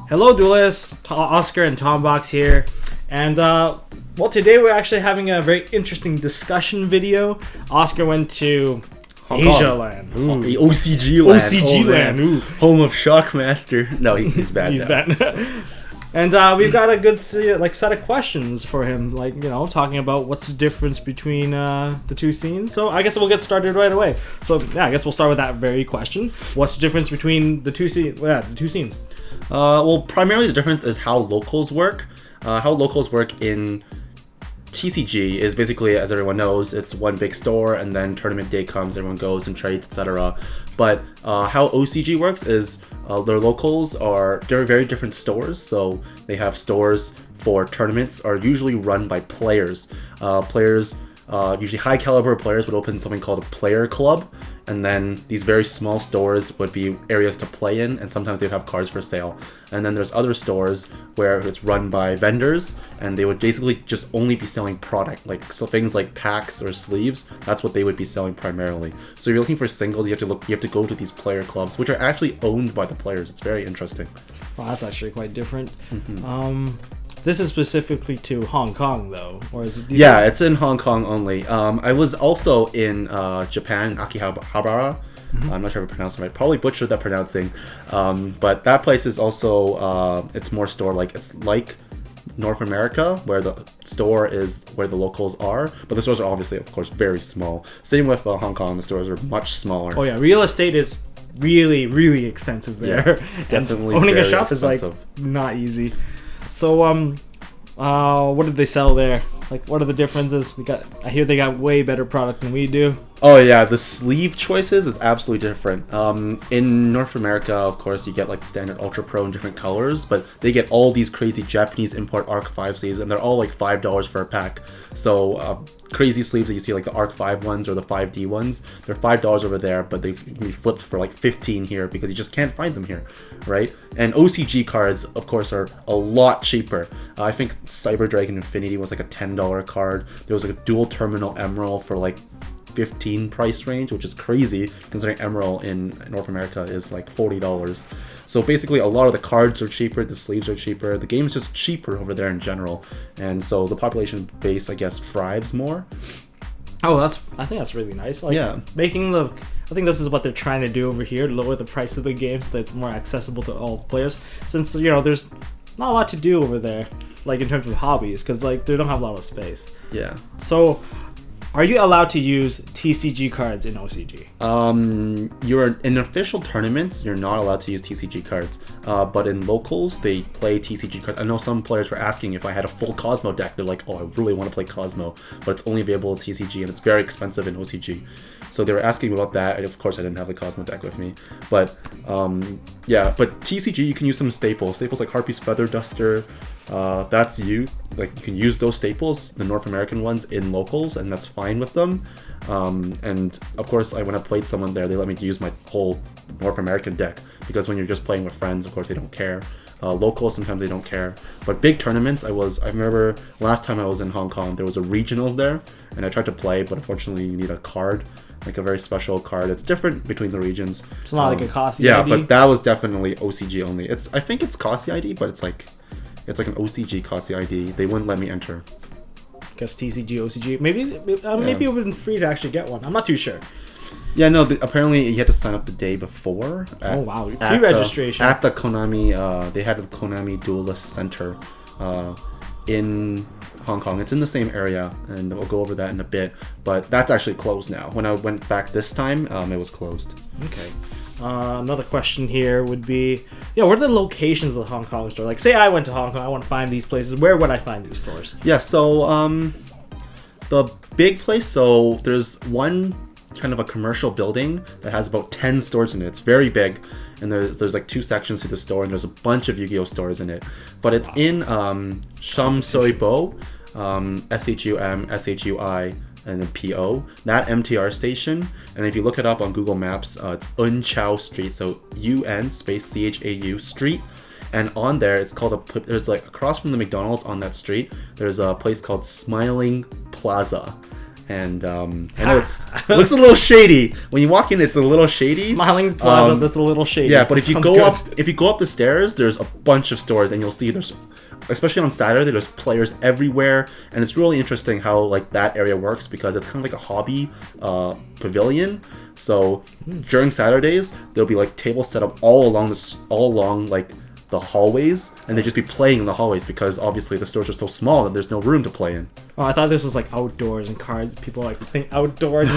Hello, duelists. Oscar and Tombox here, and well, today we're actually having a very interesting discussion video. Oscar went to Asia Land, OCG Land, OCG Land, home of Shockmaster. No, he's bad. He's bad. And we've got a good set of questions for him, talking about what's the difference between the two scenes. So I guess we'll get started right away. So yeah, I guess we'll start with that very question. What's the difference between the two scenes? Well, primarily the difference is how locals work. How locals work in TCG is basically, as everyone knows, it's one big store, and then tournament day comes, everyone goes and trades, etc. But how OCG works is their locals are very different stores. So they have stores for tournaments are usually run by players. Usually high caliber players would open something called a player club, and then these very small stores would be areas to play in, and sometimes they'd have cards for sale. And then there's other stores where it's run by vendors, and they would basically just only be selling product, so things like packs or sleeves. That's what they would be selling primarily. So if you're looking for singles, you have to go to these player clubs, which are actually owned by the players. It's very interesting. Well, that's actually quite different. This is specifically to Hong Kong, though, or is it? Yeah, it's in Hong Kong only. I was also in Japan, Akihabara. I'm not sure if I pronounced it right. Probably butchered that pronouncing. But that place is also it's more store-like. It's like North America, where the store is where the locals are, but the stores are obviously, of course, very small. Same with Hong Kong. The stores are much smaller. Oh yeah, real estate is really expensive there. Yeah, definitely. And owning a shop expensive. is not easy. So what did they sell there? What are the differences? I hear they got way better product than we do. Oh yeah, the sleeve choices is absolutely different. In North America, of course, you get standard Ultra Pro in different colors, but they get all these crazy Japanese import Arc 5 sleeves, and they're all $5 for a pack. So crazy sleeves that you see, the Arc 5 ones or the 5D ones, they're $5 over there, but they can be flipped for 15 here because you just can't find them here, right? And OCG cards, of course, are a lot cheaper. I think Cyber Dragon Infinity was a $10 card. There was a dual terminal Emerald for 15 price range, which is crazy considering Emerald in North America is $40. So basically a lot of the cards are cheaper, the sleeves are cheaper, the game's just cheaper over there in general, and so the population base, I guess, thrives more. Oh, I think that's really nice. Yeah, I think this is what they're trying to do over here, lower the price of the game so that it's more accessible to all players, since there's not a lot to do over there, in terms of hobbies, because they don't have a lot of space. Yeah. So are you allowed to use TCG cards in OCG? You're in official tournaments, you're not allowed to use TCG cards. But in locals, they play TCG cards. I know some players were asking if I had a full Cosmo deck. They're like, oh, I really want to play Cosmo, but it's only available in TCG, and it's very expensive in OCG. So they were asking about that. And of course, I didn't have the Cosmo deck with me. But yeah, but TCG, you can use some staples like Harpy's Feather Duster. That's you can use those staples, the North American ones, in locals, and that's fine with them. And of course, when I played someone there, they let me use my whole North American deck, because when you're just playing with friends, of course, they don't care. Locals, sometimes they don't care. But big tournaments, I remember last time I was in Hong Kong, there was a regionals there, and I tried to play, but unfortunately you need a card, a very special card. It's different between the regions. It's not like a Kasi yeah, ID? But that was definitely OCG only. I think it's Kasi ID, but it's like an OCG Kasi ID. They wouldn't let me enter. Because TCG, OCG, maybe it would have been free to actually get one. I'm not too sure. Yeah, no. Apparently, you had to sign up the day before. Oh wow, pre-registration at the Konami. They had the Konami Duelist Center in Hong Kong. It's in the same area, and we'll go over that in a bit. But that's actually closed now. When I went back this time, it was closed. Okay. Another question here would be, what are the locations of the Hong Kong store? Say I went to Hong Kong, I want to find these places. Where would I find these stores? Yeah, so the big place, so there's one kind of a commercial building that has about 10 stores in it. It's very big, and there's 2 sections to the store, and there's a bunch of Yu-Gi-Oh stores in it. But it's in Shum Soi Bo, SHUM, SHUI, and then PO, that MTR station. And if you look it up on Google Maps, it's Un Chau Street, so UN space CHAU Street. And on there, it's called there's across from the McDonald's on that street, there's a place called Smiling Plaza. And I know it looks a little shady. When you walk in, it's a little shady. Smiling Plaza, that's a little shady. Yeah, but if you go good. up the stairs, there's a bunch of stores, and you'll see there's, especially on Saturday, there's players everywhere, and it's really interesting how like that area works because it's kind of like a hobby pavilion. So during Saturdays, there'll be like tables set up all along like the hallways, and they just be playing in the hallways because obviously the stores are so small that there's no room to play in. Oh, I thought this was like outdoors and cards. People like playing outdoors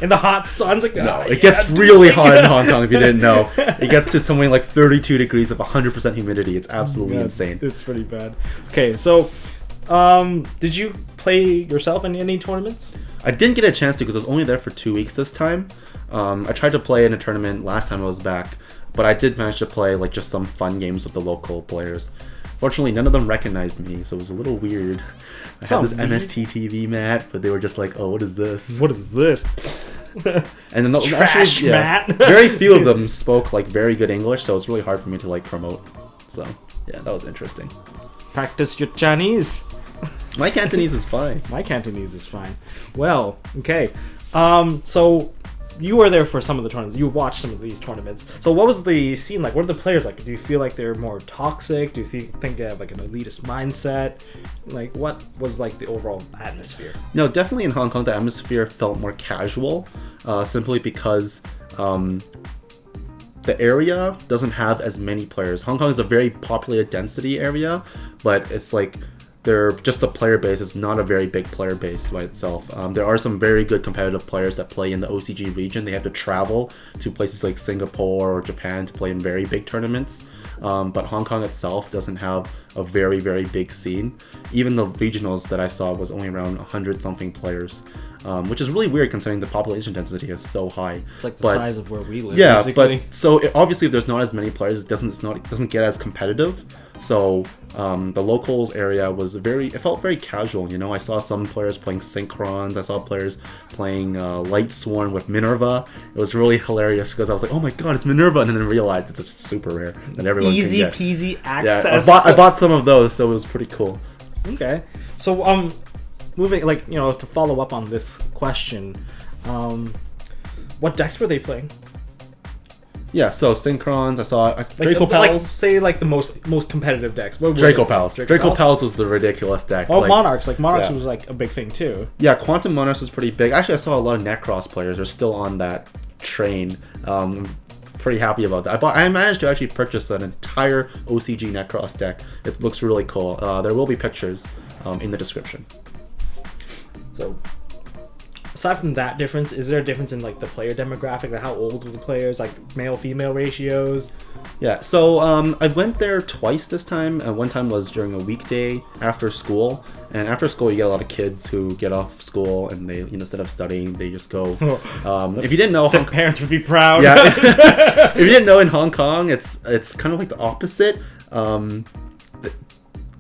in the hot sun. Like, no, it gets really hot in Hong Kong if you didn't know. It gets to somewhere like 32 degrees of 100% humidity. It's absolutely insane. It's pretty bad. Okay, so did you play yourself in any tournaments? I didn't get a chance to because I was only there for 2 weeks this time. I tried to play in a tournament last time I was back, but I did manage to play like just some fun games with the local players. Fortunately, none of them recognized me, so it was a little weird. I had this MST.TV mat, but they were just like, "Oh, what is this? What is this?" And Trash mat. Very few of them spoke like very good English, so it was really hard for me to like promote. So yeah, that was interesting. Practice your Chinese. My Cantonese is fine. My Cantonese is fine. Well, okay. So you were there for some of the tournaments. You watched some of these tournaments. So what was the scene like? What are the players like? Do you feel like they're more toxic? Do you think they have like an elitist mindset? Like what was like the overall atmosphere? No, definitely in Hong Kong the atmosphere felt more casual, simply because the area doesn't have as many players. Hong Kong is a very populated density area, but it's like the player base is not a very big player base by itself. There are some very good competitive players that play in the OCG region. They have to travel to places like Singapore or Japan to play in very big tournaments. But Hong Kong itself doesn't have a very, very big scene. Even the regionals that I saw was only around 100-something players. Which is really weird considering the population density is so high. It's like the size of where we live. Yeah, basically. but so obviously if there's not as many players, it doesn't get as competitive. So the locals area was it felt very casual. You know, I saw some players playing Synchrons. I saw players playing Light Sworn with Minerva. It was really hilarious because I was like, oh my god, it's Minerva, and then I realized it's just super rare that everyone easy can get. peasy access. Yeah, I bought some of those, so it was pretty cool. Okay, so moving, like, you know, to follow up on this question, what decks were they playing? Yeah, so Synchrons, I saw Draco like, Pals. Say like the most competitive decks. What Draco Pals. Draco Pals was the ridiculous deck. Oh, like, Monarchs. Like Monarchs was like a big thing too. Yeah, Quantum Monarchs was pretty big. Actually, I saw a lot of Necros players are still on that train. Pretty happy about that. I managed to actually purchase an entire OCG Necros deck. It looks really cool. There will be pictures in the description. So, aside from that difference, is there a difference in like the player demographic, like how old are the players, like male-female ratios? Yeah, so I went there twice this time. One time was during a weekday after school, and after school you get a lot of kids who get off school and they, instead of studying, they just go. If you didn't know, their parents would be proud. Yeah, if you didn't know, in Hong Kong, it's kind of like the opposite.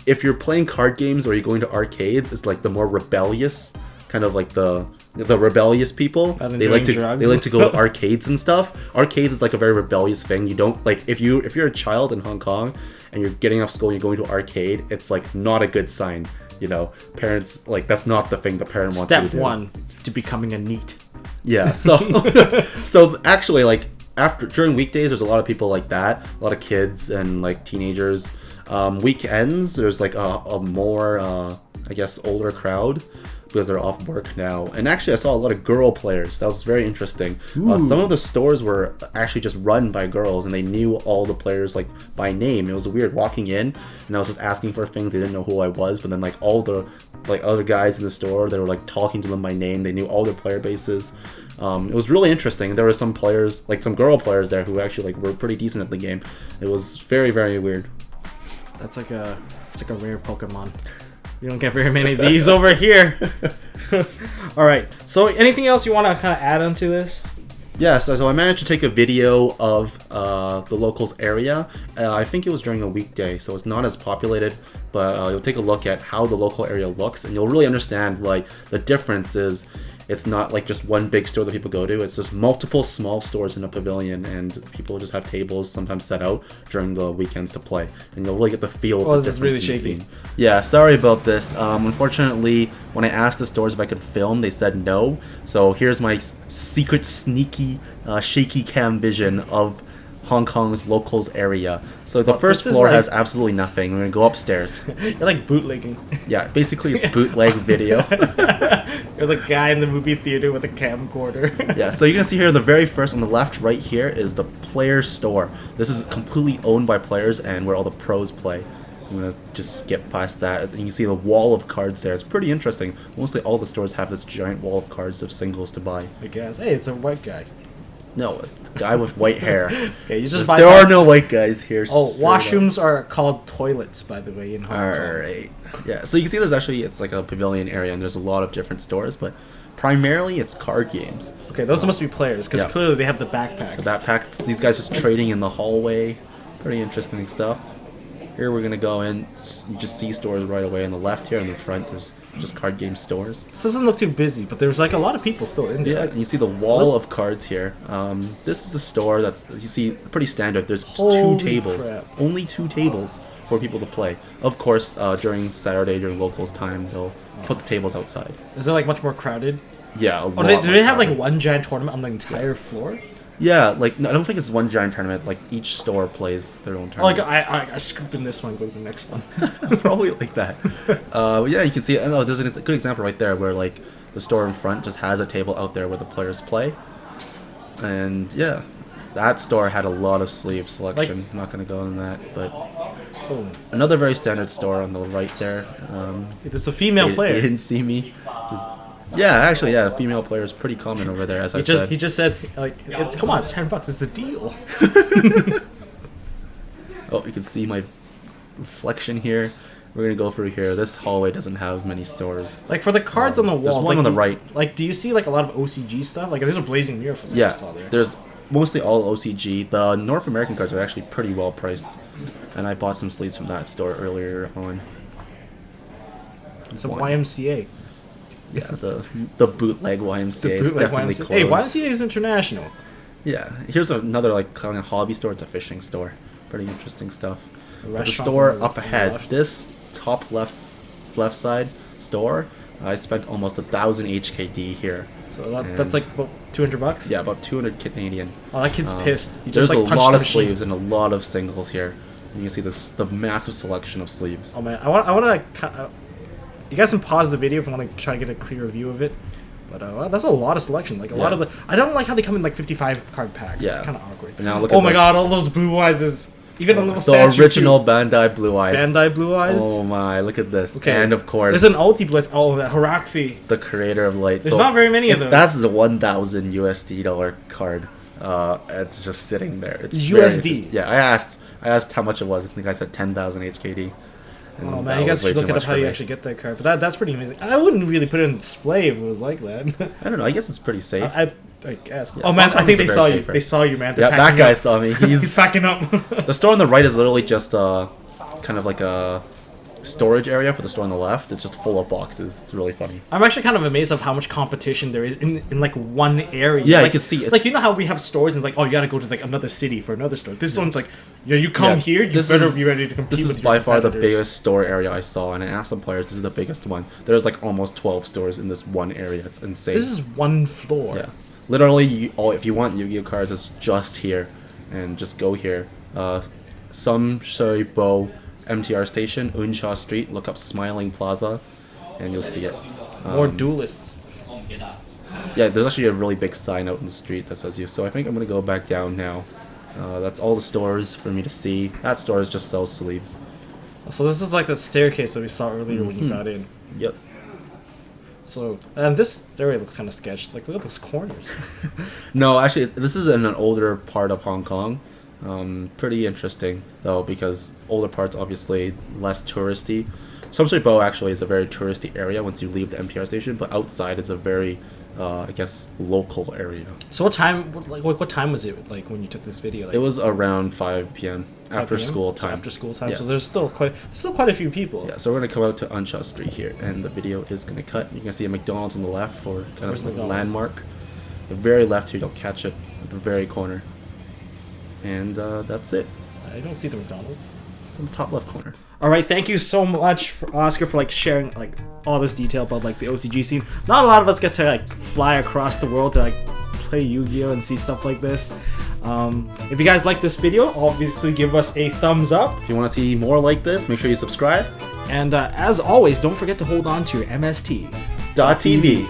If you're playing card games or you're going to arcades, it's like the more rebellious, kind of like the rebellious people. They like to go to arcades and stuff. Arcades is like a very rebellious thing. You don't like if you're a child in Hong Kong and you're getting off school and you're going to arcade, it's like not a good sign. Parents, like, that's not the thing the parent wants you to do. Step 1 to becoming a NEET. Yeah, so so actually, like, during weekdays there's a lot of people like that, a lot of kids and like teenagers. Weekends there's like a more I guess older crowd because they're off work now. And actually I saw a lot of girl players. That was very interesting. Some of the stores were actually just run by girls and they knew all the players like by name. It was weird walking in and I was just asking for things. They didn't know who I was, but then like all the like other guys in the store, they were like talking to them by name. They knew all their player bases. It was really interesting. There were some players, like some girl players there who actually like were pretty decent at the game. It was very, very weird. It's like a rare Pokemon. You don't get very many of these over here. All right. So anything else you want to kind of add onto this? Yeah, so I managed to take a video of the locals area. I think it was during a weekday, so it's not as populated, but you'll take a look at how the local area looks, and you'll really understand like the differences it's not like just one big store that people go to. It's just multiple small stores in a pavilion, and people just have tables sometimes set out during the weekends to play, and you'll really get the feel of the this is really difference in the shaky. scene. Yeah, sorry about this. Unfortunately, when I asked the stores if I could film, they said no. So here's my secret, sneaky, shaky cam vision of Hong Kong's locals area. So the first floor has absolutely nothing. We're gonna go upstairs. You're like bootlegging. Yeah, basically it's bootleg video. You're the guy in the movie theater with a camcorder. Yeah, so you're gonna see here the very first on the left right here is the player store. This is completely owned by players and where all the pros play. I'm gonna just skip past that. And you can see the wall of cards there. It's pretty interesting. Mostly all the stores have this giant wall of cards of singles to buy. I guess. Hey, it's a white guy. No, it's a guy with white hair. Okay, you just There are no white guys here. Oh, washrooms are called toilets, by the way, in Hong Kong. Alright. Yeah, so you can see there's actually, it's like a pavilion area, and there's a lot of different stores, but primarily it's card games. Okay, those must be players, because clearly they have the backpack. The backpack, these guys just trading in the hallway. Pretty interesting stuff. Here we're gonna go in, you just see stores right away on the left here, in the front there's just card game stores. This doesn't look too busy, but there's like a lot of people still in there. Yeah, and you see the wall of cards here. This is a store that's, you see, pretty standard. There's Holy two tables. crap. Only 2 tables for people to play. Of course, during Saturday, during locals time, they'll put the tables outside. Is it like much more crowded? Yeah, Oh, do they have like one giant tournament on the entire floor? Yeah, like, no, I don't think it's one giant tournament. Like, each store plays their own Oh, like tournament. I scoop in this one, go to the next one. Probably like that. Yeah, you can see, I know, there's a good example right there where, like, the store in front just has a table out there where the players play. And, yeah, that store had a lot of sleeve selection. I'm not going to go into that, but... Oh. Another very standard store on the right there. There's a female player. They didn't see me. Yeah, actually, yeah, female player is pretty common over there, as I said. He just said, like, come on, it's $10. It's the deal. Oh, you can see my reflection here. We're gonna go through here. This hallway doesn't have many stores. Like for the cards on the wall, there's one like, on the right. Like, do you see like a lot of OCG stuff? Like, there's a blazing mirror for some Yeah, there. there's mostly all OCG. The North American cards are actually pretty well priced, and I bought some sleeves from that store earlier on. It's a YMCA. Yeah, the bootleg YMCA. The It's bootleg definitely YMCA. closed. Hey, YMCA is international. Yeah, here's another like kind of hobby store. It's a fishing store. Pretty interesting stuff. The But the restaurant's store on the up ahead, left. this top left side store, I spent almost 1,000 HKD here. So that's like about $200. Yeah, about 200 Canadian. Oh, that kid's pissed. He just There's like a punched lot the of machine. sleeves and a lot of singles here. You can see the massive selection of sleeves. Oh man, I want to. You guys can pause the video if you want to try to get a clearer view of it. But that's a lot of selection. Like a lot of the. I don't like how they come in like 55 card packs. Yeah. It's kind of awkward. And now look Oh at my this. god, all those blue eyes is even a little The statue original too. Bandai Blue Eyes. Bandai blue eyes. Oh my, look at this. Okay. And of course, There's an ulti bliss. Oh, that Harakthi. the creator of Light. There's not very many of those. That's the 1,000 USD dollar card. It's just sitting there. It's USD. very interesting. Yeah, I asked how much it was. I think I said 10,000 HKD. Oh And man, that you guys was way should look too it up much how for you me. actually get that card. But that's pretty amazing. I wouldn't really put it in display if it was like that. I don't know. I guess it's pretty safe. I guess. Yeah, Oh man, Hong I think Kong's they a saw very you. safer. They saw you, man. They're Yeah, that packing guy up. saw me. He's packing up. The store on the right is literally just kind of like a storage area for the store on the left. It's just full of boxes. It's really funny. I'm actually kind of amazed of how much competition there is in like one area. Yeah, like, you can see it. Like, you know how we have stores and it's like, oh, you gotta go to like another city for another store. This one's like, yeah, you come here, you better be ready to compete This with is your by far the competitors. biggest store area I saw, and I asked some players, this is the biggest one. There's like almost 12 stores in this one area. It's insane. This is one floor. Yeah. Literally, if you want Yu-Gi-Oh cards, it's just here. And just go here. Some Shui Bo MTR station, Unsha Street, look up Smiling Plaza, and you'll see it. More duelists. Yeah, there's actually a really big sign out in the street that says you. So I think I'm going to go back down now. That's all the stores for me to see. That store just sells sleeves. So this is like that staircase that we saw earlier when you got in. Yep. So, and this stairway looks kind of sketched. Like, look at those corners. No, actually, this is in an older part of Hong Kong. Pretty interesting, though, because older parts, obviously, less touristy. Shui Bo actually is a very touristy area once you leave the MTR station, but outside is a very I guess, local area. So what time? What time was it? Like when you took this video? Like, It was around 5 p.m. 5 after p.m.? school So time. after school time. Yeah. So there's still quite a few people. Yeah, so we're gonna come out to Unshaw Street here, and the video is gonna cut. You can see a McDonald's on the left for kind Where's of like a McDonald's? landmark. The very left here, you'll catch it at the very corner, and that's it. I don't see the McDonald's. It's on the top left corner. All right, thank you so much, Oscar, for like sharing like all this detail about like the OCG scene. Not a lot of us get to like fly across the world to like play Yu-Gi-Oh and see stuff like this. If you guys like this video, obviously give us a thumbs up. If you want to see more like this, make sure you subscribe. And as always, don't forget to hold on to your MST.TV. .TV.